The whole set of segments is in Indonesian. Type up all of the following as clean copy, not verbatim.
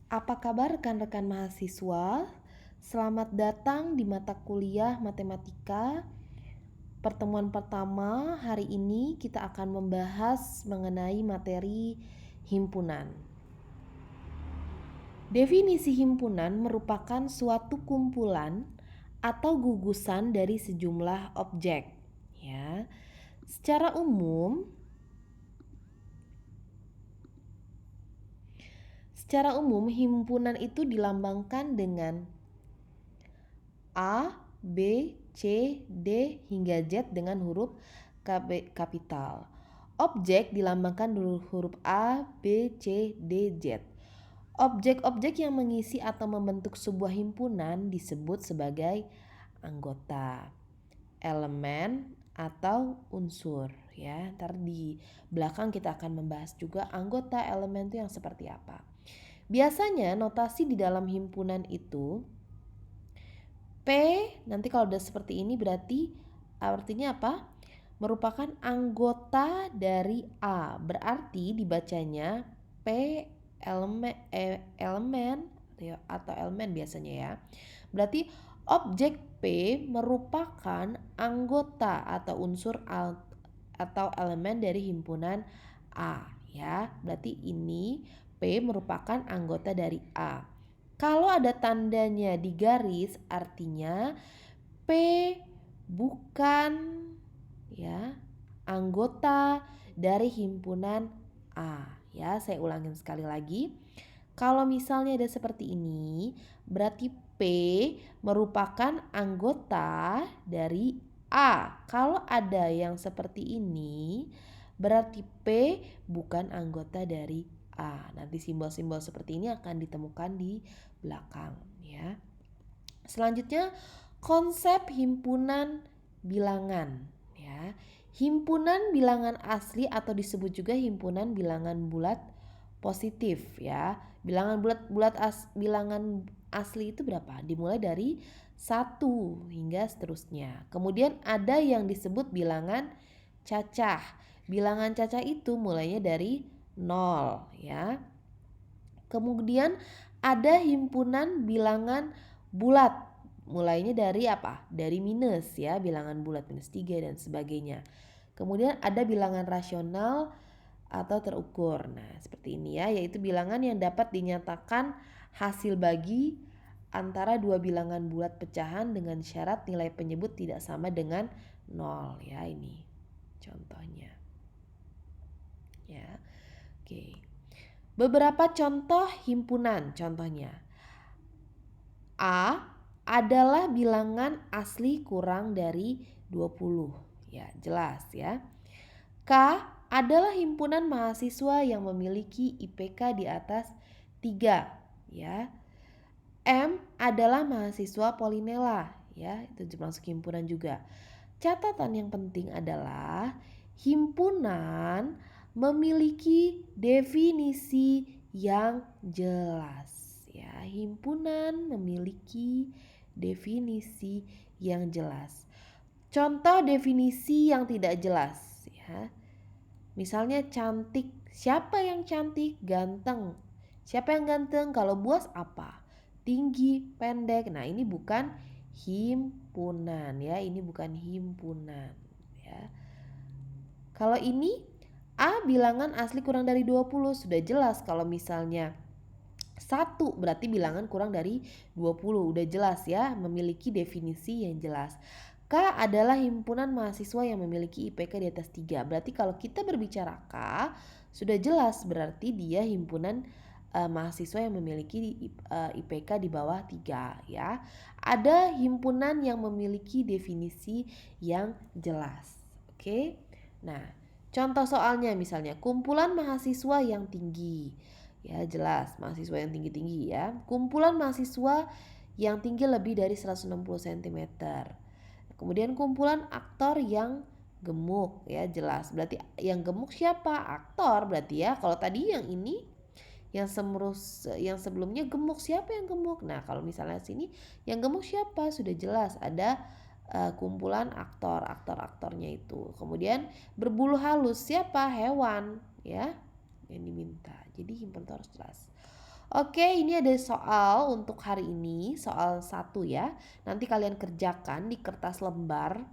Apa kabar rekan-rekan mahasiswa? Selamat datang di mata kuliah matematika. Pertemuan pertama hari ini kita akan membahas mengenai materi himpunan. Definisi himpunan merupakan suatu kumpulan atau gugusan dari sejumlah objek, ya. Secara umum himpunan itu dilambangkan dengan A, B, C, D hingga Z dengan huruf kapital. Objek dilambangkan dengan huruf A, B, C, D, Z. Objek-objek yang mengisi atau membentuk sebuah himpunan disebut sebagai anggota, elemen, atau unsur. Ya, ntar di belakang kita akan membahas juga anggota elemen itu yang seperti apa. Biasanya notasi di dalam himpunan itu P, nanti kalau udah seperti ini berarti artinya apa? Merupakan anggota dari A. Berarti dibacanya P elemen atau elemen biasanya ya. Berarti objek P merupakan anggota atau unsur atau elemen dari himpunan A ya. Berarti ini P merupakan anggota dari A. Kalau ada tandanya di garis artinya P bukan ya anggota dari himpunan A. Ya, saya ulangin sekali lagi. Kalau misalnya ada seperti ini, berarti P merupakan anggota dari A. Kalau ada yang seperti ini, berarti P bukan anggota dari A. Nanti simbol-simbol seperti ini akan ditemukan di belakang ya. Selanjutnya konsep himpunan bilangan ya. Himpunan bilangan asli atau disebut juga himpunan bilangan bulat positif ya. Bilangan asli itu berapa? Dimulai dari 1 hingga seterusnya. Kemudian ada yang disebut bilangan cacah. Bilangan cacah itu mulainya dari 0 ya. Kemudian ada himpunan bilangan bulat. Mulainya dari apa? Dari minus ya, bilangan bulat -3 dan sebagainya. Kemudian ada bilangan rasional atau terukur. Nah, seperti ini ya, yaitu bilangan yang dapat dinyatakan hasil bagi antara dua bilangan bulat pecahan dengan syarat nilai penyebut tidak sama dengan 0 ya, ini contohnya. Ya. Oke. Beberapa contoh himpunan, contohnya A adalah bilangan asli kurang dari 20. Ya, jelas ya. K adalah himpunan mahasiswa yang memiliki IPK di atas 3 ya. M adalah mahasiswa polinela ya, itu termasuk himpunan juga. Catatan yang penting adalah himpunan memiliki definisi yang jelas ya. Himpunan memiliki definisi yang jelas. Contoh definisi yang tidak jelas ya. Misalnya cantik, siapa yang cantik? Ganteng. Siapa yang ganteng? Kalau buas apa? Tinggi, pendek. Nah, ini bukan himpunan ya, ini bukan himpunan ya. Kalau ini A bilangan asli kurang dari 20, sudah jelas. Kalau misalnya 1 berarti bilangan kurang dari 20, udah jelas ya, memiliki definisi yang jelas. K adalah himpunan mahasiswa yang memiliki IPK di atas 3. Berarti kalau kita berbicara K sudah jelas, berarti dia himpunan mahasiswa yang memiliki IPK di bawah 3 ya. Ada himpunan yang memiliki definisi yang jelas. Oke. Nah, contoh soalnya misalnya kumpulan mahasiswa yang tinggi. Ya, jelas mahasiswa yang tinggi-tinggi ya. Kumpulan mahasiswa yang tinggi lebih dari 160 cm. Kemudian kumpulan aktor yang gemuk ya, jelas. Berarti yang gemuk siapa? Aktor berarti ya. Kalau tadi yang ini yang sebelumnya gemuk, siapa yang gemuk? Nah, kalau misalnya sini yang gemuk siapa? Sudah jelas ada kumpulan aktornya itu. Kemudian berbulu halus siapa? Hewan ya yang diminta. Jadi himpunan harus jelas. Oke, ini ada soal untuk hari ini, soal 1 ya. Nanti kalian kerjakan di kertas lembar,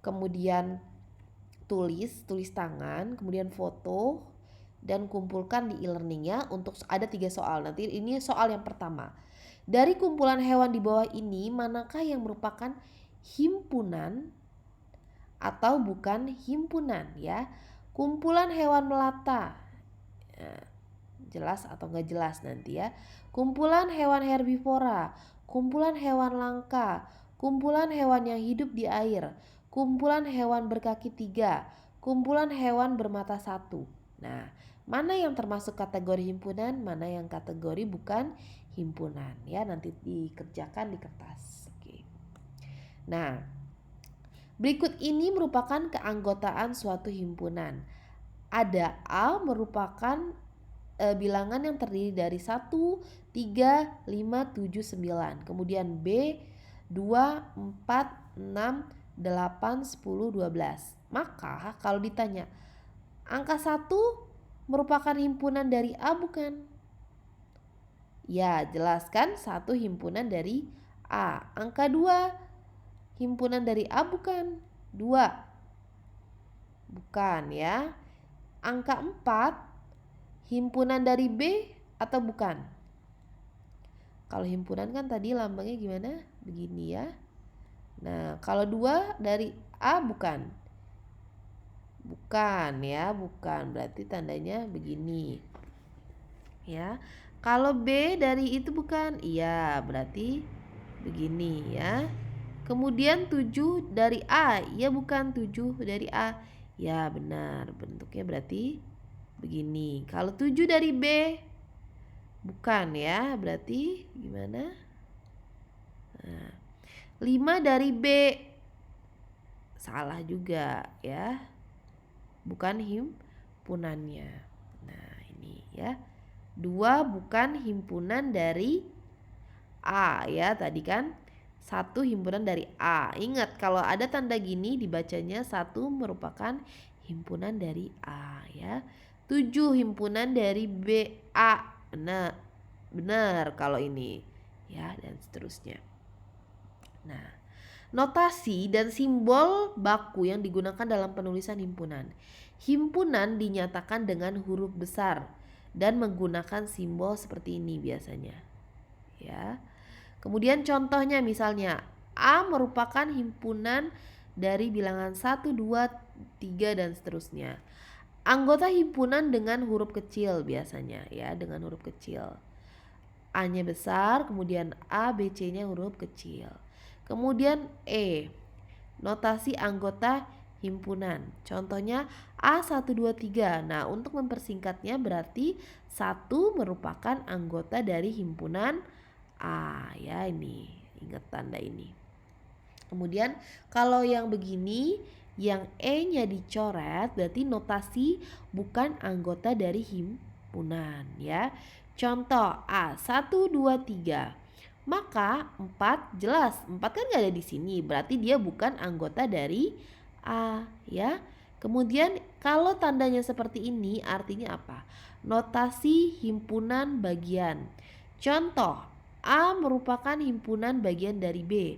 kemudian tulis tangan, kemudian foto, dan kumpulkan di e-learning ya. Untuk ada 3 soal. Nanti ini soal yang pertama. Dari kumpulan hewan di bawah ini, manakah yang merupakan himpunan atau bukan himpunan ya? Kumpulan hewan melata. Nah, jelas atau enggak jelas nanti ya. Kumpulan hewan herbivora, kumpulan hewan langka, kumpulan hewan yang hidup di air, kumpulan hewan berkaki 3, kumpulan hewan bermata 1. Nah, mana yang termasuk kategori himpunan, mana yang kategori bukan himpunan ya, nanti dikerjakan di kertas. Oke. Nah, berikut ini merupakan keanggotaan suatu himpunan. Ada A merupakan bilangan yang terdiri dari 1, 3, 5, 7, 9. Kemudian B 2, 4, 6, 8, 10, 12. Maka kalau ditanya angka 1 merupakan himpunan dari A bukan? Ya, jelaskan 1 himpunan dari A. Angka 2 himpunan dari A bukan? 2. Bukan ya. Angka 4 himpunan dari B atau bukan? Kalau himpunan kan tadi lambangnya gimana? Begini ya. Nah, kalau 2 dari A bukan? Bukan ya, bukan. Berarti tandanya begini. Ya. Kalau B dari itu bukan? Iya, berarti begini ya. Kemudian 7 dari A, ya bukan 7 dari A. Ya, benar. Bentuknya berarti begini. Kalau 7 dari B bukan ya, berarti gimana? Nah, 5 dari B salah juga ya, bukan himpunannya. Nah, ini ya, 2 bukan himpunan dari A ya, tadi kan 1 himpunan dari A. Ingat kalau ada tanda gini dibacanya 1 merupakan himpunan dari A ya. 7 himpunan dari B, A. Benar kalau ini ya, dan seterusnya. Nah, notasi dan simbol baku yang digunakan dalam penulisan himpunan. Himpunan dinyatakan dengan huruf besar dan menggunakan simbol seperti ini biasanya. Ya. Kemudian contohnya misalnya A merupakan himpunan dari bilangan 1, 2, 3 dan seterusnya. Anggota himpunan dengan huruf kecil biasanya ya, dengan huruf kecil. A-nya besar, kemudian A, B, C-nya huruf kecil. Kemudian E, notasi anggota himpunan. Contohnya A1, 2, 3. Nah, untuk mempersingkatnya berarti 1 merupakan anggota dari himpunan A ya, ini. Ingat tanda ini. Kemudian kalau yang begini, yang E-nya dicoret berarti notasi bukan anggota dari himpunan ya. Contoh A 1, 2, 3. Maka 4 jelas 4 kan gak ada di sini, berarti dia bukan anggota dari A ya. Kemudian kalau tandanya seperti ini artinya apa? Notasi himpunan bagian. Contoh A merupakan himpunan bagian dari B.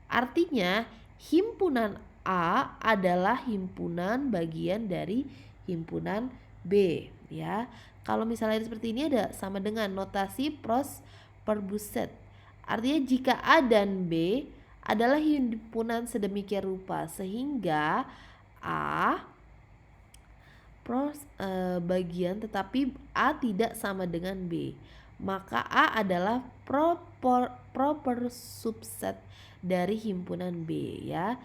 Artinya himpunan A adalah himpunan bagian dari himpunan B ya. Kalau misalnya seperti ini ada sama dengan notasi pros per buset. Artinya jika A dan B adalah himpunan sedemikian rupa sehingga A pros bagian tetapi A tidak sama dengan B, maka A adalah proper subset dari himpunan B ya.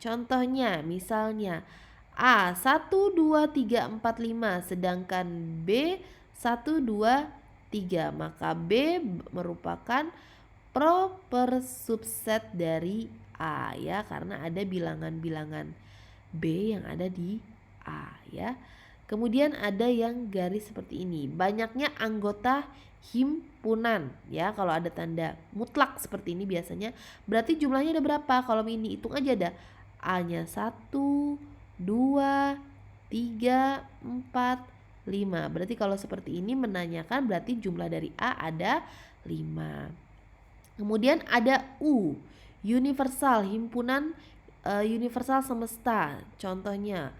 Contohnya misalnya A 1, 2, 3, 4, 5 sedangkan B 1, 2, 3, maka B merupakan proper subset dari A ya, karena ada bilangan-bilangan B yang ada di A ya. Kemudian ada yang garis seperti ini, banyaknya anggota himpunan ya. Kalau ada tanda mutlak seperti ini biasanya berarti jumlahnya ada berapa? Kalau ini hitung aja, ada A-nya 1, 2, 3, 4, 5. Berarti kalau seperti ini menanyakan berarti jumlah dari A ada 5. Kemudian ada U, universal, himpunan universal semesta. Contohnya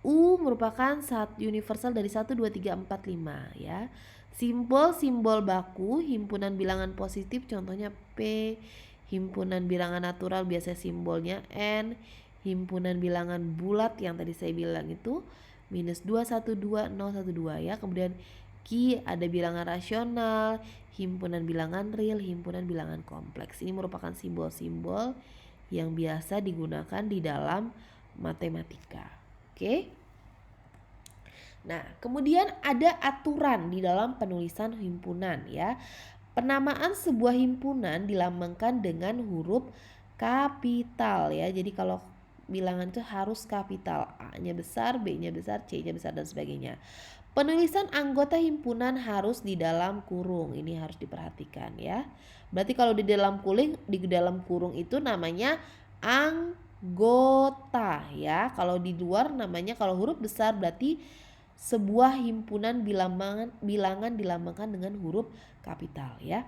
U merupakan universal dari 1, 2, 3, 4, 5 ya. Simbol-simbol baku, himpunan bilangan positif contohnya P, himpunan bilangan natural biasanya simbolnya N, himpunan bilangan bulat yang tadi saya bilang itu minus 2, 1, 2, 0, 1, 2 ya. Kemudian Q ada bilangan rasional, himpunan bilangan real, himpunan bilangan kompleks. Ini merupakan simbol-simbol yang biasa digunakan di dalam matematika. Oke. Nah, kemudian ada aturan di dalam penulisan himpunan ya. Penamaan sebuah himpunan dilambangkan dengan huruf kapital ya. Jadi kalau bilangan itu harus kapital, A-nya besar, B-nya besar, C-nya besar dan sebagainya. Penulisan anggota himpunan harus di dalam kurung. Ini harus diperhatikan ya. Berarti kalau di dalam kurung itu namanya anggota ya. Kalau di luar namanya, kalau huruf besar berarti sebuah himpunan bilangan dilambangkan dengan huruf kapital ya.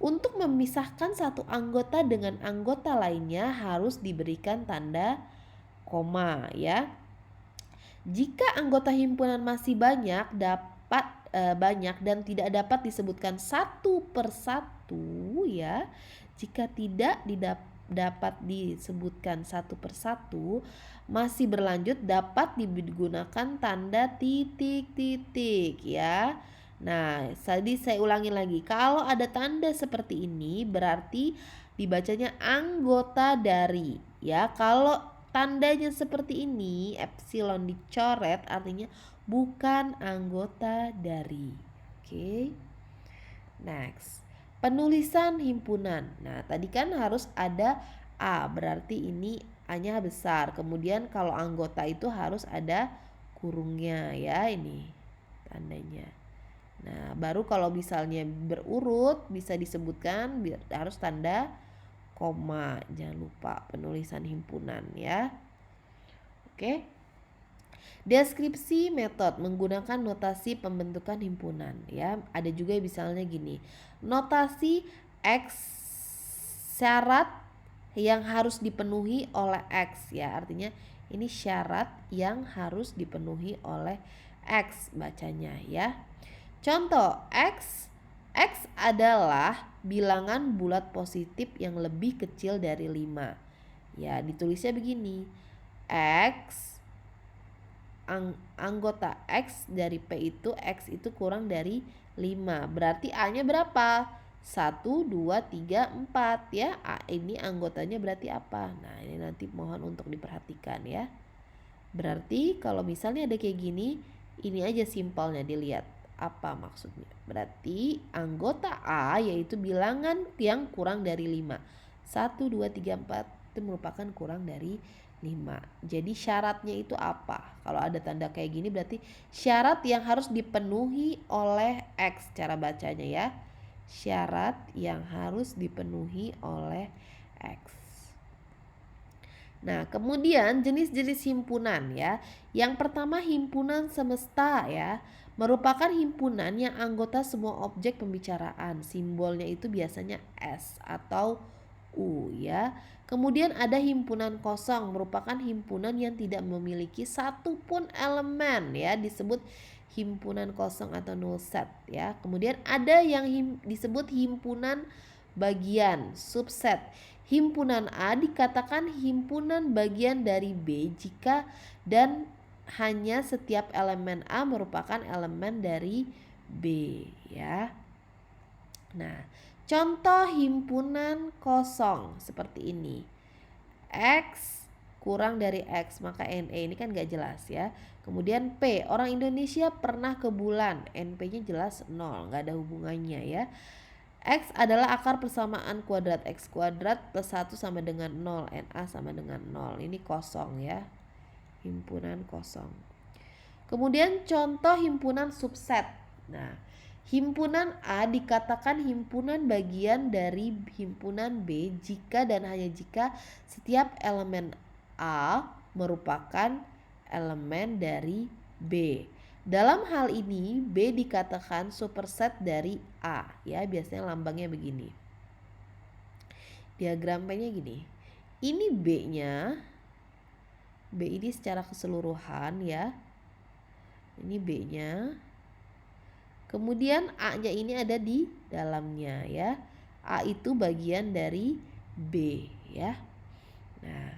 Untuk memisahkan satu anggota dengan anggota lainnya harus diberikan tanda koma ya. Jika anggota himpunan masih banyak dan tidak dapat disebutkan satu persatu ya. Jika tidak dapat disebutkan satu persatu, masih berlanjut dapat digunakan tanda titik-titik ya. Nah, tadi saya ulangi lagi. Kalau ada tanda seperti ini berarti dibacanya anggota dari ya. Kalau tandanya seperti ini, epsilon dicoret artinya bukan anggota dari. Oke. Next. Penulisan himpunan. Nah, tadi kan harus ada A, berarti ini A-nya besar. Kemudian kalau anggota itu harus ada kurungnya ya, ini tandanya. Nah, baru kalau misalnya berurut bisa disebutkan harus tanda koma. Jangan lupa penulisan himpunan ya. Oke. Deskripsi metode menggunakan notasi pembentukan himpunan ya. Ada juga misalnya gini. Notasi X syarat yang harus dipenuhi oleh X ya. Artinya ini syarat yang harus dipenuhi oleh X bacanya ya. Contoh X adalah bilangan bulat positif yang lebih kecil dari 5. Ya, ditulisnya begini. X anggota X dari P itu X itu kurang dari 5. Berarti A-nya berapa? 1, 2, 3, 4 ya. A ini anggotanya berarti apa? Nah, ini nanti mohon untuk diperhatikan ya. Berarti kalau misalnya ada kayak gini, ini aja simpelnya dilihat. Apa maksudnya? Berarti anggota A yaitu bilangan yang kurang dari 5. 1, 2, 3, 4 itu merupakan kurang dari 5. Jadi syaratnya itu apa? Kalau ada tanda kayak gini berarti syarat yang harus dipenuhi oleh X cara bacanya ya. Syarat yang harus dipenuhi oleh X. Nah, kemudian jenis-jenis himpunan ya. Yang pertama himpunan semesta ya. Merupakan himpunan yang anggota semua objek pembicaraan. Simbolnya itu biasanya S atau U ya. Kemudian ada himpunan kosong, merupakan himpunan yang tidak memiliki satu pun elemen ya, disebut himpunan kosong atau null set ya. Kemudian ada yang disebut himpunan bagian, subset. Himpunan A dikatakan himpunan bagian dari B jika dan hanya setiap elemen A merupakan elemen dari B ya. Nah, contoh himpunan kosong seperti ini. X kurang dari X, maka NE ini kan gak jelas ya. Kemudian P, orang Indonesia pernah ke bulan, NP-nya jelas 0, gak ada hubungannya ya. X adalah akar persamaan kuadrat, X kuadrat plus 1 sama dengan 0, NA sama dengan 0. Ini kosong ya, himpunan kosong. Kemudian contoh himpunan subset. Nah, himpunan A dikatakan himpunan bagian dari himpunan B jika dan hanya jika setiap elemen A merupakan elemen dari B. Dalam hal ini B dikatakan superset dari A ya, biasanya lambangnya begini. Diagram P-nya gini. Ini B-nya. B ini secara keseluruhan ya. Ini B-nya. Kemudian A-nya ini ada di dalamnya ya. A itu bagian dari B ya. Nah,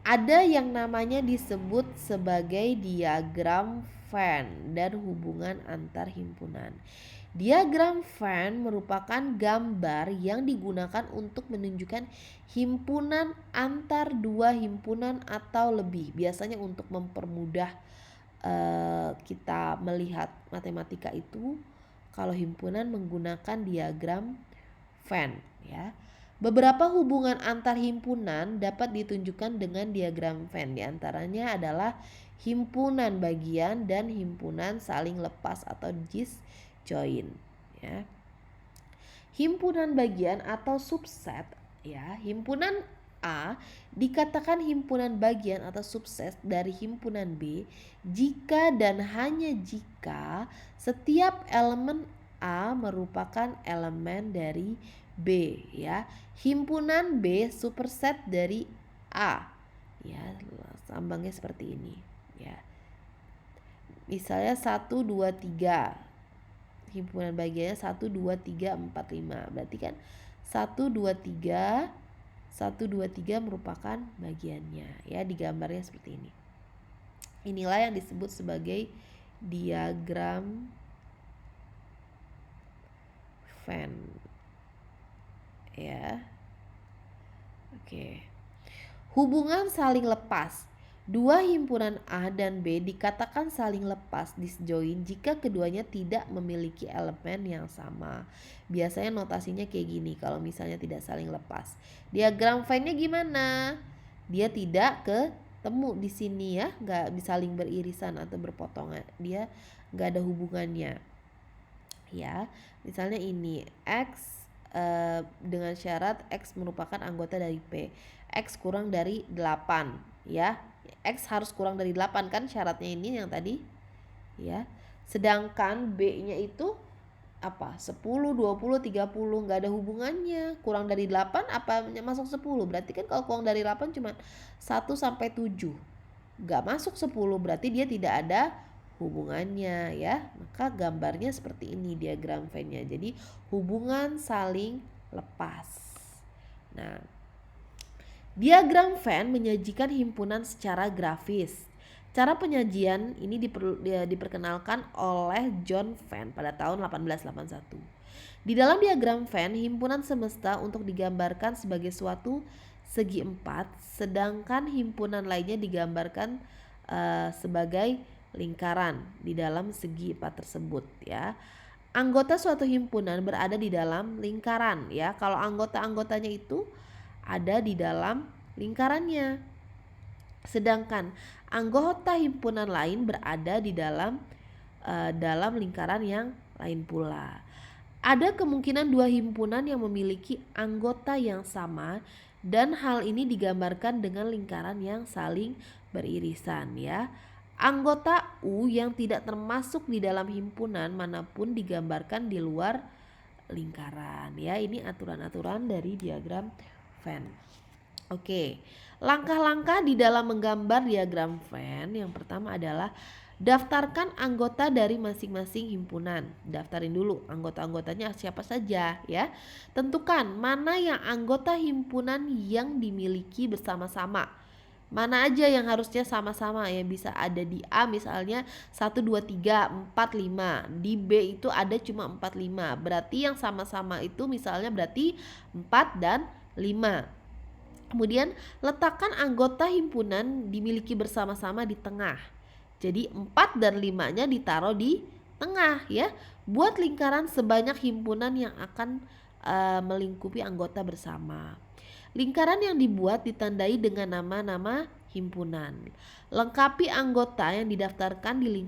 ada yang namanya disebut sebagai diagram Venn dan hubungan antar himpunan. Diagram Venn merupakan gambar yang digunakan untuk menunjukkan himpunan antar dua himpunan atau lebih. Biasanya untuk mempermudah kita melihat matematika itu, kalau himpunan menggunakan diagram Venn ya. Beberapa hubungan antar himpunan dapat ditunjukkan dengan diagram Venn. Di antaranya adalah himpunan bagian dan himpunan saling lepas atau disjoint ya. Himpunan bagian atau subset ya, himpunan A dikatakan himpunan bagian atau subset dari himpunan B jika dan hanya jika setiap elemen A merupakan elemen dari B ya. Himpunan B superset dari A ya, lambangnya seperti ini ya. Misalnya 1 2 3. Himpunan bagiannya 1 2 3 4 5. Berarti kan 1 2 3 1 2 3 merupakan bagiannya ya, digambarnya seperti ini. Inilah yang disebut sebagai diagram Venn ya. Oke. Hubungan saling lepas. Dua himpunan A dan B dikatakan saling lepas disjoint jika keduanya tidak memiliki elemen yang sama. Biasanya notasinya kayak gini kalau misalnya tidak saling lepas. Diagram Venn-nya gimana? Dia tidak ketemu di sini ya, nggak bisa saling beririsan atau berpotongan. Dia nggak ada hubungannya. Ya, misalnya ini X dengan syarat X merupakan anggota dari P. X kurang dari 8 ya. X harus kurang dari 8 kan syaratnya ini yang tadi ya. Sedangkan B-nya itu apa? 10, 20, 30 nggak ada hubungannya. Kurang dari 8 apa masuk 10? Berarti kan kalau kurang dari 8 cuma 1 sampai 7. Nggak masuk 10, berarti dia tidak ada hubungannya ya. Maka gambarnya seperti ini diagram Venn-nya. Jadi hubungan saling lepas. Nah, diagram Venn menyajikan himpunan secara grafis. Cara penyajian ini diperkenalkan oleh John Venn pada tahun 1881. Di dalam diagram Venn, himpunan semesta untuk digambarkan sebagai suatu segi 4, sedangkan himpunan lainnya digambarkan sebagai lingkaran di dalam segi 4 tersebut ya. Anggota suatu himpunan berada di dalam lingkaran ya. Kalau anggota-anggotanya itu ada di dalam lingkarannya. Sedangkan anggota himpunan lain berada di dalam lingkaran yang lain pula. Ada kemungkinan dua himpunan yang memiliki anggota yang sama dan hal ini digambarkan dengan lingkaran yang saling beririsan ya. Anggota U yang tidak termasuk di dalam himpunan manapun digambarkan di luar lingkaran ya. Ini aturan-aturan dari diagram Venn. Oke, langkah-langkah di dalam menggambar diagram Venn yang pertama adalah daftarkan anggota dari masing-masing himpunan. Daftarin dulu anggota-anggotanya siapa saja ya. Tentukan mana yang anggota himpunan yang dimiliki bersama-sama. Mana aja yang harusnya sama-sama ya, bisa ada di A misalnya 1, 2, 3, 4, 5. Di B itu ada cuma 4, 5. Berarti yang sama-sama itu misalnya berarti 4 dan 5. Kemudian letakkan anggota himpunan dimiliki bersama-sama di tengah. Jadi 4 dan 5-nya ditaruh di tengah ya. Buat lingkaran sebanyak himpunan yang akan melingkupi anggota bersama. Lingkaran yang dibuat ditandai dengan nama-nama himpunan. Lengkapi anggota yang didaftarkan di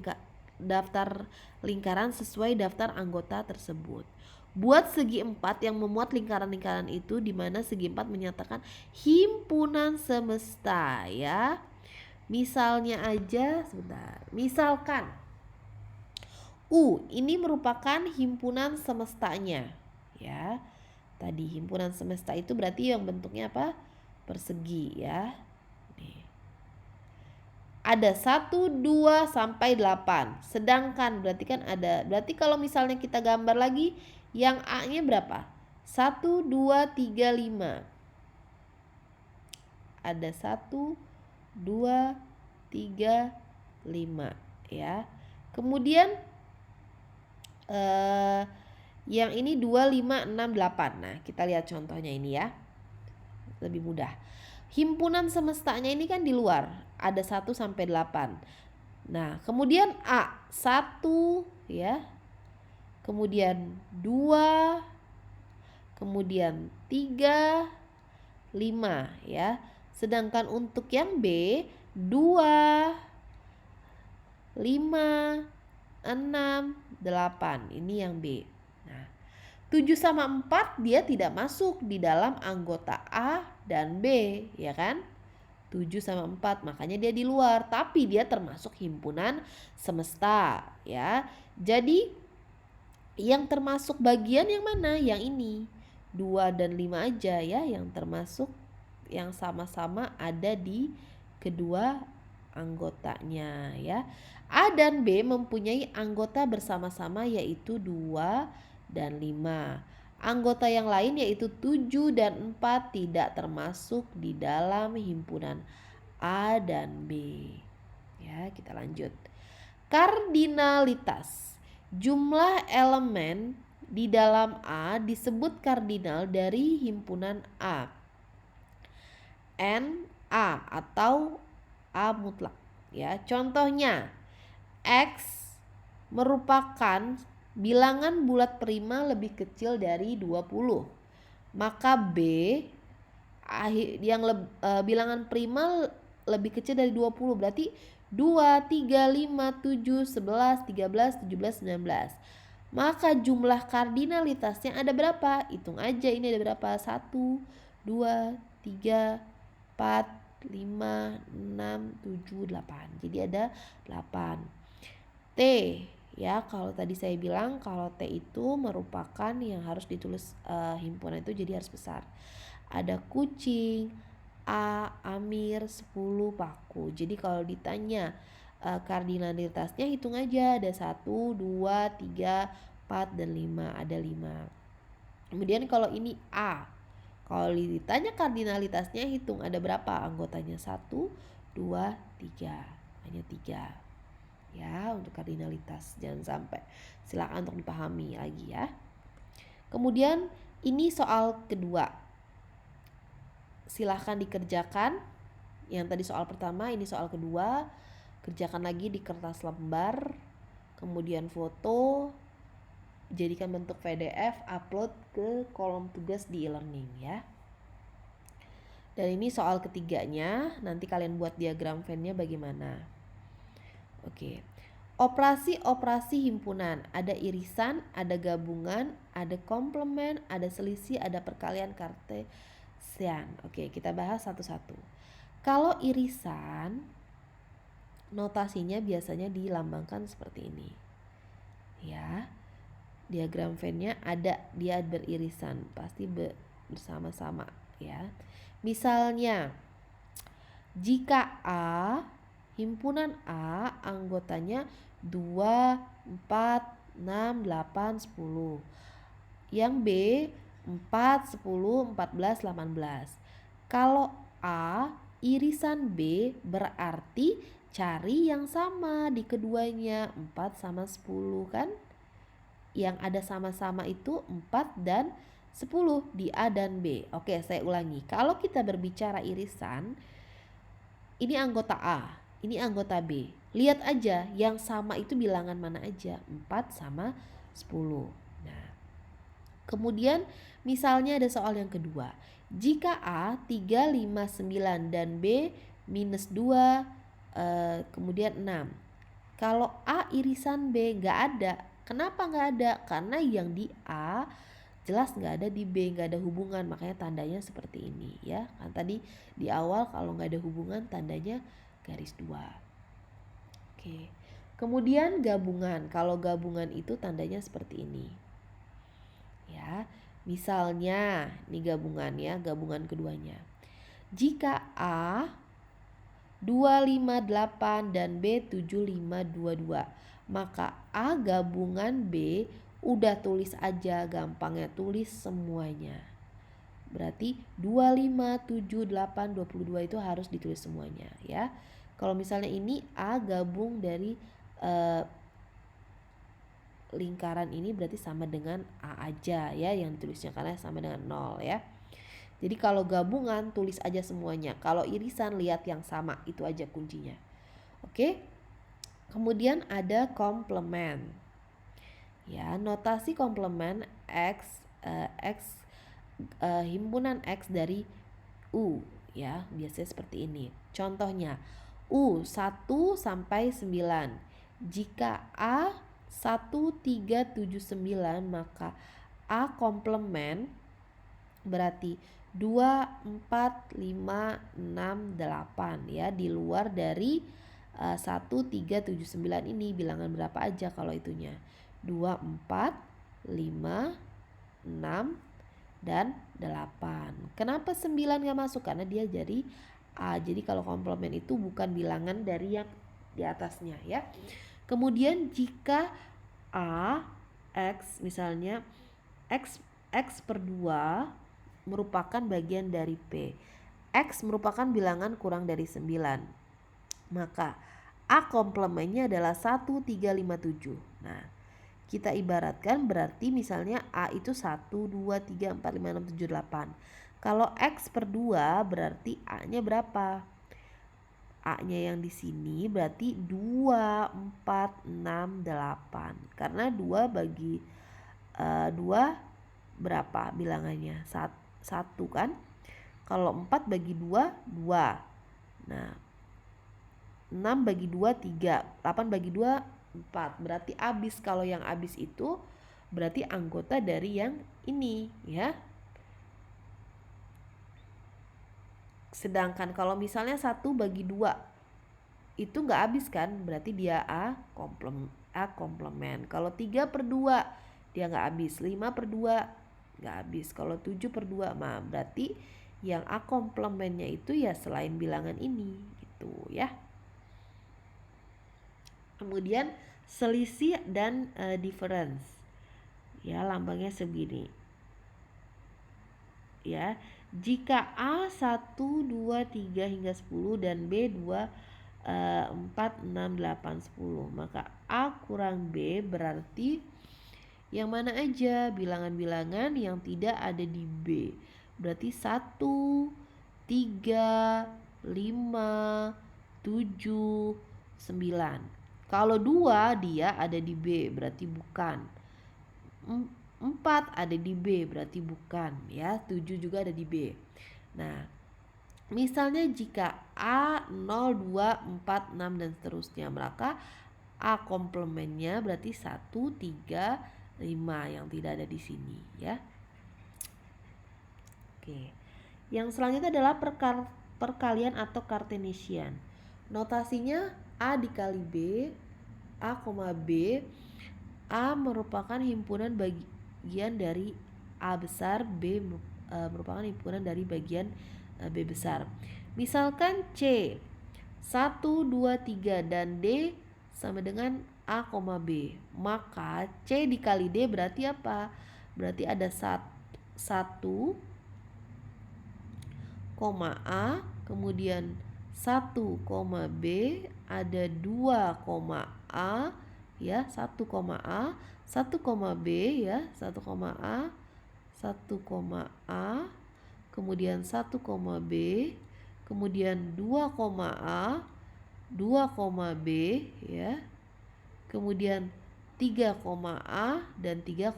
daftar lingkaran sesuai daftar anggota tersebut. Buat segi 4 yang memuat lingkaran-lingkaran itu, di mana segi 4 menyatakan himpunan semesta ya. Misalnya aja, sebentar. Misalkan U ini merupakan himpunan semestanya, ya. Tadi himpunan semesta itu berarti yang bentuknya apa? Persegi, ya. Nih. Ada 1, 2 sampai 8. Sedangkan berarti kalau misalnya kita gambar lagi, yang A-nya berapa? 1, 2, 3, 5. Ada 1, 2, 3, 5, ya. Kemudian yang ini 2, 5, 6, 8. Nah, kita lihat contohnya ini ya. Lebih mudah. Himpunan semestanya ini kan di luar. Ada 1 sampai 8. Nah, kemudian A 1 ya. Kemudian 2, kemudian 3, 5 ya. Sedangkan untuk yang B 2, 5, 6, 8. Ini yang B. Nah, 7 sama 4 dia tidak masuk di dalam anggota A dan B, ya kan? 7 sama 4, makanya dia di luar, tapi dia termasuk himpunan semesta, ya. Jadi yang termasuk bagian yang mana? Yang ini. 2 dan 5 aja ya yang termasuk, yang sama-sama ada di kedua anggotanya, ya. A dan B mempunyai anggota bersama-sama yaitu 2 dan 5. Anggota yang lain yaitu 7 dan 4 tidak termasuk di dalam himpunan A dan B. Ya, kita lanjut. Kardinalitas. Jumlah elemen di dalam A disebut kardinal dari himpunan A. N A atau A mutlak, ya. Contohnya X merupakan bilangan bulat prima lebih kecil dari 20. Maka B yang bilangan prima lebih kecil dari 20 berarti 2, 3, 5, 7, 11, 13, 17, 19. Maka jumlah kardinalitasnya ada berapa? Hitung aja ini ada berapa? 1, 2, 3, 4, 5, 6, 7, 8. Jadi ada 8. T ya, kalau tadi saya bilang kalau T itu merupakan yang harus ditulis himpunan itu jadi harus besar. Ada kucing, A, Amir, 10 paku. Jadi kalau ditanya kardinalitasnya hitung aja ada 1, 2, 3, 4 dan 5, ada 5. Kemudian kalau ini A, kalau ditanya kardinalitasnya hitung ada berapa anggotanya? 1, 2, 3, hanya 3. Ya, untuk kardinalitas jangan sampai, silakan untuk dipahami lagi ya. Kemudian ini soal kedua, silahkan dikerjakan. Yang tadi soal pertama, ini soal kedua, kerjakan lagi di kertas lembar, kemudian foto, jadikan bentuk PDF, upload ke kolom tugas di e-learning ya. Dan ini soal ketiganya, nanti kalian buat diagram Venn-nya bagaimana. Oke. Operasi-operasi himpunan, ada irisan, ada gabungan, ada komplement, ada selisih, ada perkalian kartesian. Oke, kita bahas satu-satu. Kalau irisan, notasinya biasanya dilambangkan seperti ini. Ya. Diagram Venn-nya ada, dia beririsan, pasti bersama-sama ya. Misalnya jika A, himpunan A anggotanya 2, 4, 6, 8, 10. Yang B 4, 10, 14, 18. Kalau A irisan B berarti cari yang sama di keduanya, 4 sama 10 kan? Yang ada sama-sama itu 4 dan 10 di A dan B. Oke, saya ulangi. Kalau kita berbicara irisan, ini anggota A, ini anggota B. Lihat aja yang sama itu bilangan mana aja, 4 sama 10. Nah, kemudian misalnya ada soal yang kedua. Jika A 3, 5, 9 dan B minus 2, kemudian 6. Kalau A irisan B nggak ada. Kenapa nggak ada? Karena yang di A jelas nggak ada di B, nggak ada hubungan, makanya tandanya seperti ini ya. Kan tadi di awal kalau nggak ada hubungan tandanya garis 2. Oke. Kemudian gabungan. Kalau gabungan itu tandanya seperti ini. Ya. Misalnya, ini gabungannya, gabungan keduanya. Jika A 258 dan B 7522, maka A gabungan B udah tulis aja, gampangnya tulis semuanya. Berarti 25, 7, 8, 22 itu harus ditulis semuanya ya. Kalau misalnya ini A gabung dari lingkaran ini berarti sama dengan A aja ya yang ditulisnya, karena sama dengan 0 ya. Jadi kalau gabungan tulis aja semuanya. Kalau irisan lihat yang sama, itu aja kuncinya. Oke. Kemudian ada komplement. Ya, notasi komplement himpunan X dari U ya, biasanya seperti ini. Contohnya U 1 sampai 9. Jika A 1379, maka A komplement berarti 2, 4, 5, 6, 8 ya, di luar dari 1, 3, 7, 9 ini bilangan berapa aja kalau itunya. 2, 4, 5, 6, dan 8. Kenapa 9 gak masuk? Karena dia jadi A. Jadi kalau komplement itu bukan bilangan dari yang di atasnya ya. Kemudian jika A, X misalnya X per 2 merupakan bagian dari P. X merupakan bilangan kurang dari 9. Maka A komplementnya adalah 1, 3, 5, 7. Nah, kita ibaratkan berarti misalnya A itu 1, 2, 3, 4, 5, 6, 7, 8. Kalau X per 2 berarti A-nya berapa? A-nya yang di sini berarti 2, 4, 6, 8. Karena 2 bagi 2 berapa bilangannya? 1 kan? Kalau 4 bagi 2, 2. Nah, 6 bagi 2, 3. 8 bagi 2, 4. Berarti habis. Kalau yang habis itu berarti anggota dari yang ini ya. Sedangkan kalau misalnya 1 bagi 2 itu gak habis kan, berarti dia A komplement. Kalau 3 per 2 dia gak habis, 5 per 2 gak habis. Kalau 7 per 2 berarti yang A komplementnya itu ya selain bilangan ini gitu ya. Kemudian selisih dan difference ya, lambangnya segini ya. Jika A 1, 2, 3 hingga 10 dan B 2, 4, 6, 8, 10, maka A kurang B berarti yang mana aja? Bilangan-bilangan yang tidak ada di B. Berarti 1, 3, 5, 7, 9. Kalau 2 dia ada di B berarti bukan. 4 ada di B berarti bukan ya. 7 juga ada di B. Nah, misalnya jika A 0, 2, 4, 6 dan seterusnya, maka A komplementnya berarti 1, 3, 5 yang tidak ada di sini ya. Oke. Yang selanjutnya adalah perkalian atau Cartesian. Notasinya A dikali B, A, B. A merupakan himpunan bagian dari A besar, B merupakan himpunan dari bagian B besar. Misalkan C 1, 2, 3 dan D sama dengan A, B. Maka C dikali D berarti apa? Berarti ada 1, A, kemudian 1, B, ada 2, A ya, 1, A, 1, B ya, 1, A, 1, A, kemudian 1, B, kemudian 2, A, 2, B ya, kemudian 3, A dan 3,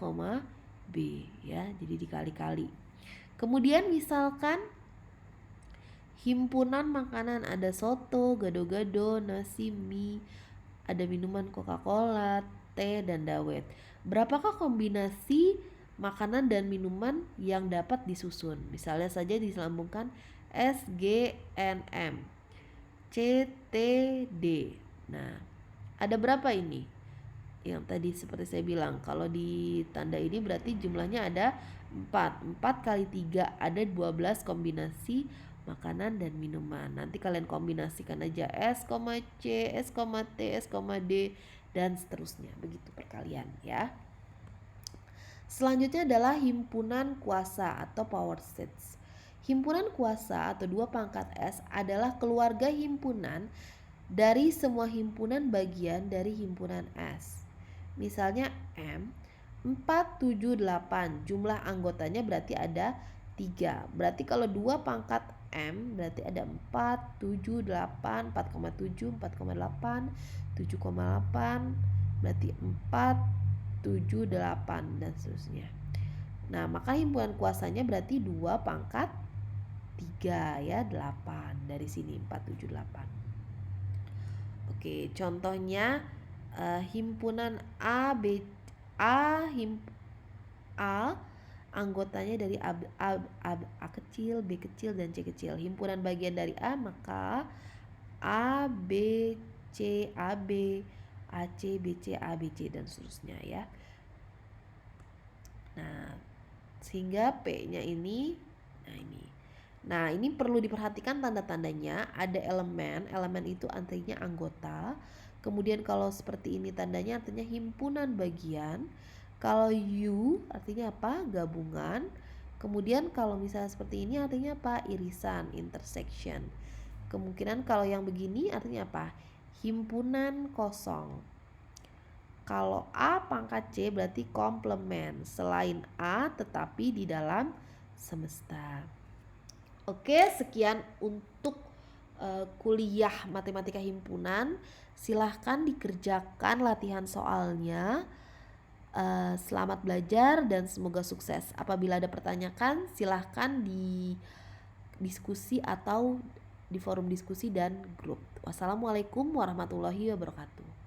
B ya, jadi dikali-kali. Kemudian misalkan himpunan makanan, ada soto, gado-gado, nasi, mie, ada minuman Coca-Cola, teh, dan dawet. Berapakah kombinasi makanan dan minuman yang dapat disusun? Misalnya saja diselambungkan S, G, N, M. C, T, D. Nah, ada berapa ini? Yang tadi seperti saya bilang, kalau di tanda ini berarti jumlahnya ada 4. 4 kali 3 ada 12 kombinasi makanan dan minuman. Nanti kalian kombinasikan aja S, C, S, T, S, D, dan seterusnya. Begitu perkalian ya. Selanjutnya adalah himpunan kuasa atau power sets. Himpunan kuasa atau 2 pangkat S adalah keluarga himpunan dari semua himpunan bagian dari himpunan S. Misalnya M 478, jumlah anggotanya berarti ada 3. Berarti kalau 2 pangkat M berarti ada 4, 7, 8, 4,7, 4,8, 7,8, berarti 4, 7, 8 dan seterusnya. Nah, maka himpunan kuasanya berarti 2 pangkat 3 ya, 8. Dari sini 4, 7, 8. Oke, contohnya himpunan A anggotanya dari A kecil, B kecil, dan C kecil. Himpunan bagian dari A maka A, B, C, AB, AC, BC, ABC, dan seterusnya ya. Nah, sehingga P-nya ini, Nah, ini perlu diperhatikan tanda-tandanya. Ada elemen itu artinya anggota. Kemudian kalau seperti ini tandanya artinya himpunan bagian. Kalau U artinya apa? Gabungan. Kemudian kalau misalnya seperti ini artinya apa? Irisan, intersection. Kemungkinan kalau yang begini artinya apa? Himpunan kosong. Kalau A pangkat C berarti komplement, selain A tetapi di dalam semesta. Oke, sekian untuk kuliah matematika himpunan. Silahkan dikerjakan latihan soalnya. Selamat belajar dan semoga sukses. Apabila ada pertanyaan, silahkan di diskusi atau di forum diskusi dan grup. Wassalamualaikum warahmatullahi wabarakatuh.